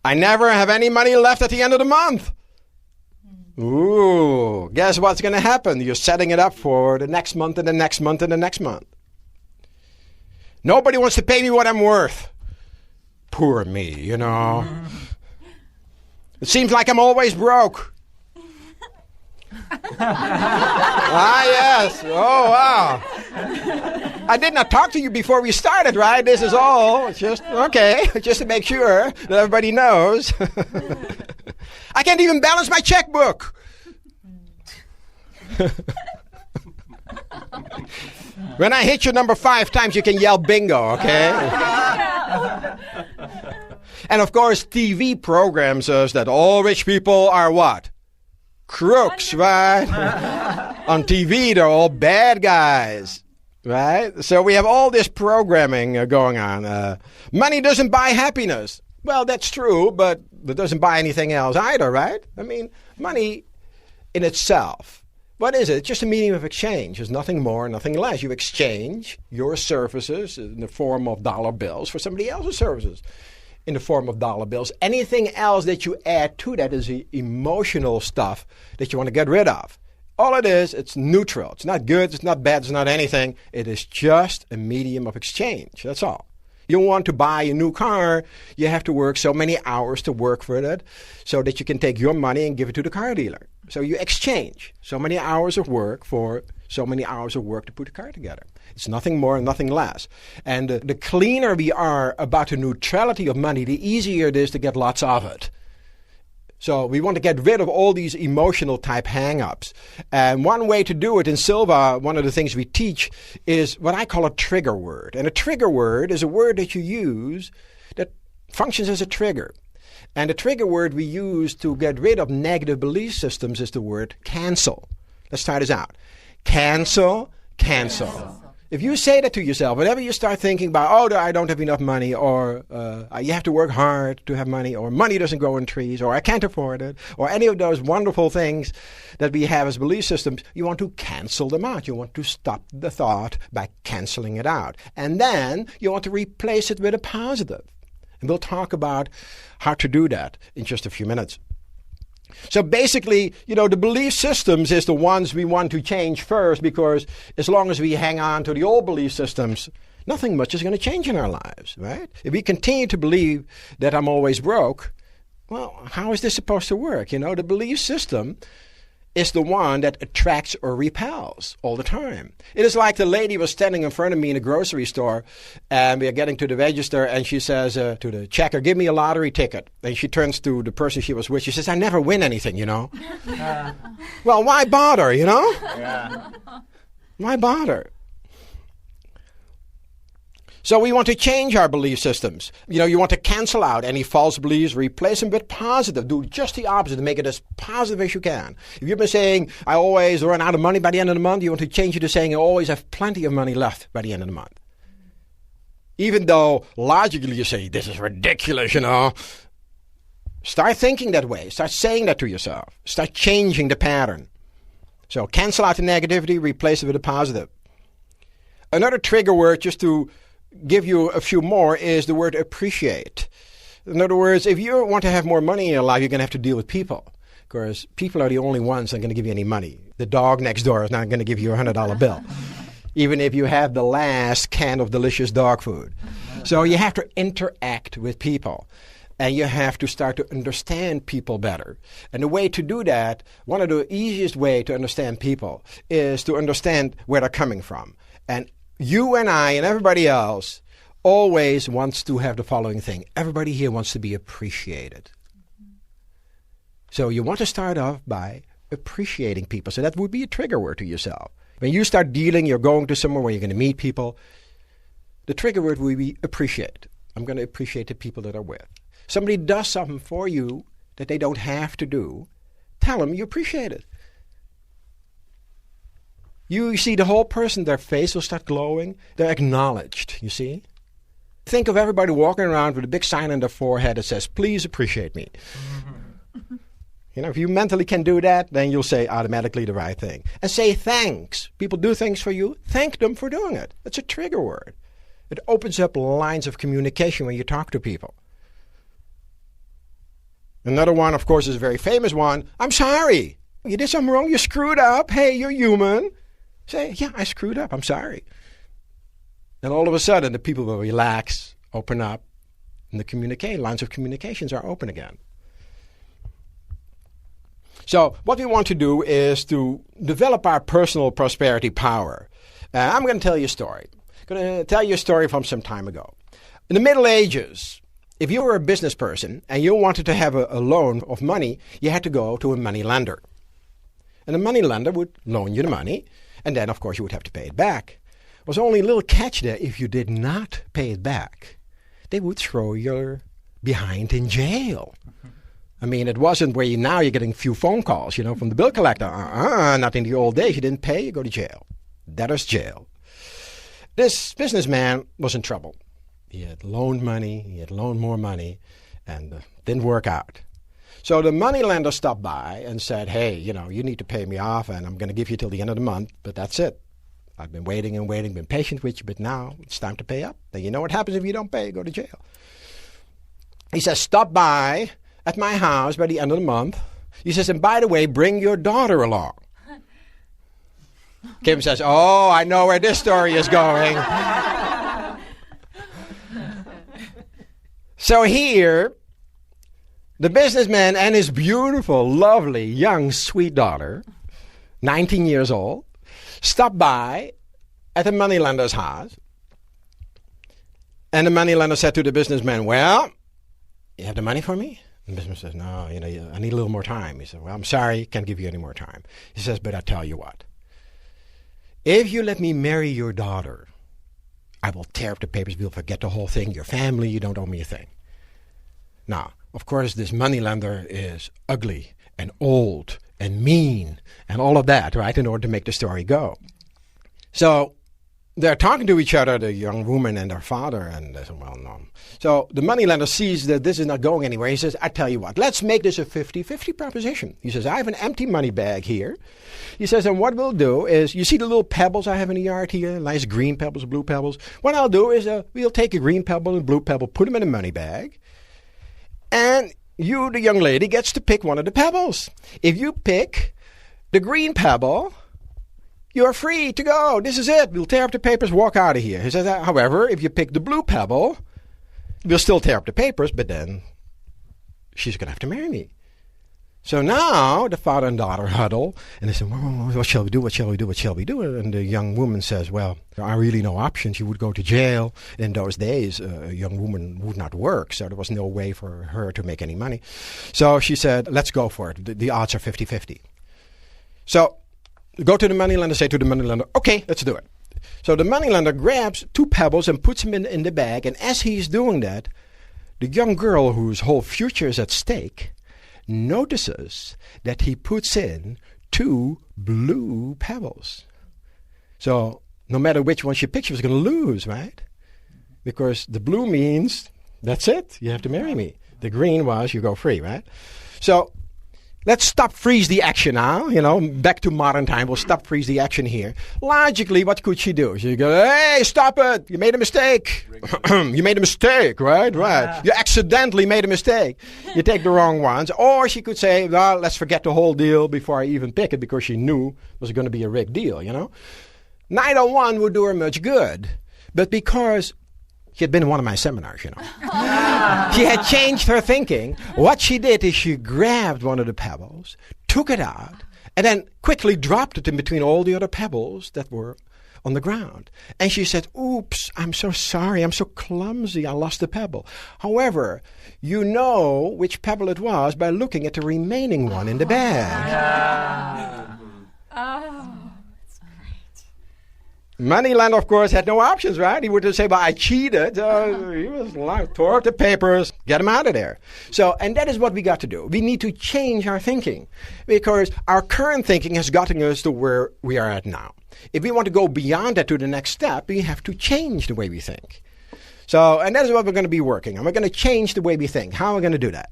I never have any money left at the end of the month. Ooh, guess what's going to happen? You're setting it up for the next month and the next month and the next month. Nobody wants to pay me what I'm worth. Poor me, you know. It seems like I'm always broke. Yes. Oh, wow. I did not talk to you before we started, right? This is all just, okay, just to make sure that everybody knows. I can't even balance my checkbook. When I hit your number 5 times, you can yell bingo, okay? And of course, TV programs us that all rich people are what? Crooks, right? On TV, they're all bad guys, right? So we have all this programming going on. Money doesn't buy happiness. Well, that's true, but it doesn't buy anything else either, right? I mean, money in itself, what is it? It's just a medium of exchange. There's nothing more, nothing less. You exchange your services in the form of dollar bills for somebody else's services in the form of dollar bills. Anything else that you add to that is the emotional stuff that you want to get rid of. All it is, it's neutral. It's not good, it's not bad, it's not anything. It is just a medium of exchange. That's all. You want to buy a new car, you have to work so many hours to work for it so that you can take your money and give it to the car dealer. So you exchange so many hours of work for so many hours of work to put the car together. It's nothing more and nothing less. And the cleaner we are about the neutrality of money, the easier it is to get lots of it. So we want to get rid of all these emotional type hang-ups. And one way to do it in Silva, one of the things we teach is what I call a trigger word. And a trigger word is a word that you use that functions as a trigger. And the trigger word we use to get rid of negative belief systems is the word cancel. Let's try this out. Cancel, cancel. If you say that to yourself, whenever you start thinking about, oh, I don't have enough money, or you have to work hard to have money, or money doesn't grow on trees, or I can't afford it, or any of those wonderful things that we have as belief systems, you want to cancel them out. You want to stop the thought by canceling it out. And then you want to replace it with a positive. And we'll talk about how to do that in just a few minutes. So basically, the belief systems is the ones we want to change first, because as long as we hang on to the old belief systems, nothing much is going to change in our lives, right? If we continue to believe that I'm always broke, well, how is this supposed to work? The belief system is the one that attracts or repels all the time. It is like the lady was standing in front of me in a grocery store, and we are getting to the register, and she says to the checker, give me a lottery ticket. And she turns to the person she was with. She says, I never win anything, Well, why bother, Yeah. Why bother? So we want to change our belief systems. You want to cancel out any false beliefs, replace them with positive. Do just the opposite, make it as positive as you can. If you've been saying, I always run out of money by the end of the month, you want to change it to saying, I always have plenty of money left by the end of the month. Even though logically you say, this is ridiculous, Start thinking that way. Start saying that to yourself. Start changing the pattern. So cancel out the negativity, replace it with a positive. Another trigger word, just to give you a few more, is the word appreciate. In other words, if you want to have more money in your life, you're going to have to deal with people. Because people are the only ones that are going to give you any money. The dog next door is not going to give you a $100 bill, even if you have the last can of delicious dog food. So you have to interact with people. And you have to start to understand people better. And the way to do that, one of the easiest way to understand people is to understand where they're coming from. And you and I and everybody else always wants to have the following thing. Everybody here wants to be appreciated. So you want to start off by appreciating people. So that would be a trigger word to yourself. When you start dealing, you're going to somewhere where you're going to meet people, the trigger word will be appreciate. I'm going to appreciate the people that are with. Somebody does something for you that they don't have to do, tell them you appreciate it. You see the whole person, their face will start glowing. They're acknowledged, you see. Think of everybody walking around with a big sign on their forehead that says, please appreciate me. If you mentally can do that, then you'll say automatically the right thing. And say thanks. People do things for you. Thank them for doing it. That's a trigger word. It opens up lines of communication when you talk to people. Another one, of course, is a very famous one. I'm sorry. You did something wrong. You screwed up. Hey, you're human. Say, yeah, I screwed up. I'm sorry. And all of a sudden, the people will relax, open up, and the lines of communications are open again. So what we want to do is to develop our personal prosperity power. I'm going to tell you a story. I'm going to tell you a story from some time ago. In the Middle Ages, if you were a business person and you wanted to have a loan of money, you had to go to a money lender. And the money lender would loan you the money, and then, of course, you would have to pay it back. There was only a little catch there. If you did not pay it back, they would throw you behind in jail. I mean, it wasn't where now you're getting a few phone calls, from the bill collector. Not in the old days. You didn't pay, you go to jail. Debtor's jail. This businessman was in trouble. He had loaned money, he had loaned more money, and didn't work out. So the money lender stopped by and said, hey, you need to pay me off, and I'm going to give you till the end of the month, but that's it. I've been waiting and waiting, been patient with you, but now it's time to pay up. Then you know what happens if you don't pay, you go to jail. He says, stop by at my house by the end of the month. He says, and by the way, bring your daughter along. Kim says, oh, I know where this story is going. So here, the businessman and his beautiful, lovely, young, sweet daughter, 19 years old, stopped by at the moneylender's house. And the moneylender said to the businessman, well, you have the money for me? And the businessman says, no, I need a little more time. He said, well, I'm sorry, can't give you any more time. He says, but I tell you what. If you let me marry your daughter, I will tear up the papers. We'll forget the whole thing. Your family, you don't owe me a thing. Now, of course, this moneylender is ugly and old and mean and all of that, right, in order to make the story go. So they're talking to each other, the young woman and her father, and they say, well, no. So the moneylender sees that this is not going anywhere. He says, I tell you what, let's make this a 50-50 proposition. He says, I have an empty money bag here. He says, and what we'll do is, you see the little pebbles I have in the yard here, nice green pebbles, blue pebbles? What I'll do is we'll take a green pebble and a blue pebble, put them in a money bag, and you, the young lady, gets to pick one of the pebbles. If you pick the green pebble, you're free to go. This is it. We'll tear up the papers, walk out of here. He says, however, if you pick the blue pebble, we'll still tear up the papers, but then she's going to have to marry me. So now the father and daughter huddle, and they say, well, what shall we do? What shall we do? What shall we do? And the young woman says, well, there are really no options. You would go to jail. In those days, a young woman would not work, so there was no way for her to make any money. So she said, let's go for it. The odds are 50-50. So go to the moneylender, say to the moneylender, okay, let's do it. So the moneylender grabs two pebbles and puts them in the bag, and as he's doing that, the young girl whose whole future is at stake notices that he puts in two blue pebbles. So no matter which one she picks, she was going to lose, right? Because the blue means, that's it, you have to marry me. The green was, you go free, right? So let's freeze the action now, back to modern time. We'll freeze the action here. Logically, what could she do? She go, hey, stop it. You made a mistake. You made a mistake, right? Right. You accidentally made a mistake. You take the wrong ones. Or she could say, well, let's forget the whole deal before I even pick it, because she knew it was going to be a rigged deal, Neither one would do her much good. But because she had been in one of my seminars, she had changed her thinking. What she did is she grabbed one of the pebbles, took it out, and then quickly dropped it in between all the other pebbles that were on the ground. And she said, oops, I'm so sorry, I'm so clumsy, I lost the pebble. However, you know which pebble it was by looking at the remaining one in the bag. Moneylender, of course, had no options, right? He would just say, well, I cheated. He was like, tore up the papers, get him out of there. So, and that is what we got to do. We need to change our thinking, because our current thinking has gotten us to where we are at now. If we want to go beyond that to the next step, we have to change the way we think. So, and that is what we're going to be working on. We're going to change the way we think. How are we going to do that?